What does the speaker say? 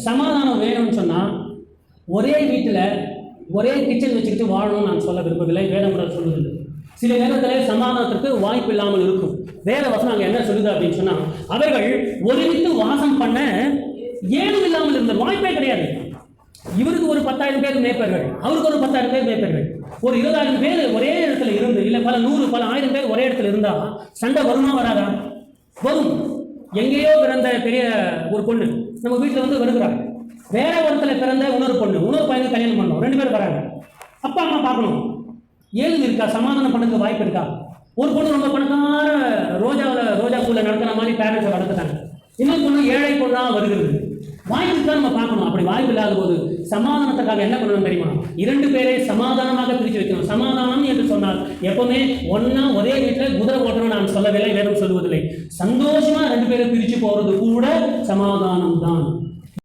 சமாதானம் வேணும்னு சொன்னால் ஒரே வீட்டில் ஒரே கிச்சன் வச்சுக்கிட்டு வாழணும்னு நான் சொல்ல விரும்பவில்லை. வேதமுறை சொல்லுதில்லை. சில நேரத்தில் சமாதானத்திற்கு வாய்ப்பு இல்லாமல் இருக்கும். வேத வசனம் அங்கே என்ன சொல்லுது அப்படின்னு சொன்னால், அவர்கள் ஒருமித்து வாசம் பண்ண ஏதும் இல்லாமல் இருந்த வாய்ப்பே கிடையாது. இவருக்கு ஒரு 10,000 பேர் மேய்ப்பர்கள், அவருக்கு ஒரு 10,000 பேர் மேய்ப்பர்கள், ஒரு 20,000 பேர் ஒரே இடத்துல இருந்து, இல்லை பல 100 பல 1000 பேர் ஒரே இடத்துல இருந்தால் சண்டை வருமா வராதா? வரும். எங்கேயோ பிறந்த பெரிய ஒரு பொண்ணு நம்ம வீட்டில் வந்து வருகிறாங்க. வேற இடத்துல பிறந்த இன்னொரு பொண்ணு, இன்னொரு பையனுக்கு கல்யாணம் பண்ணணும், 2 பேர் வராங்க. அப்பா அம்மா பார்க்கணும், ஏது இருக்கா, சமாதானம் பண்ணுறதுக்கு வாய்ப்பு இருக்கா? ஒரு பொண்ணு ரொம்ப பணக்கார ரோஜா பூல நடத்துற மாதிரி பேரண்ட்ஸை வளர்த்துட்டாங்க. இன்னொரு பொண்ணு ஏழை பொண்ணா வருகிறது. வாய்ப்பு தான் நம்ம பார்க்கணும். அப்படி வாய்ப்பு இல்லாத போது சமாதானத்துக்காக என்ன பண்ணணும் தெரியுமா? 2 பேரை சமாதானமாக பிரித்து வைக்கணும். சமாதானம் என்று சொன்னால் எப்பவுமே ஒன்னா ஒரே வீட்டில் குதிரை ஓட்டணும் நான் சொல்லவில்லை, வேதம் சொல்லுவதில்லை. சந்தோஷமா 2 பேரை பிரித்து போறது கூட சமாதானம் தான்.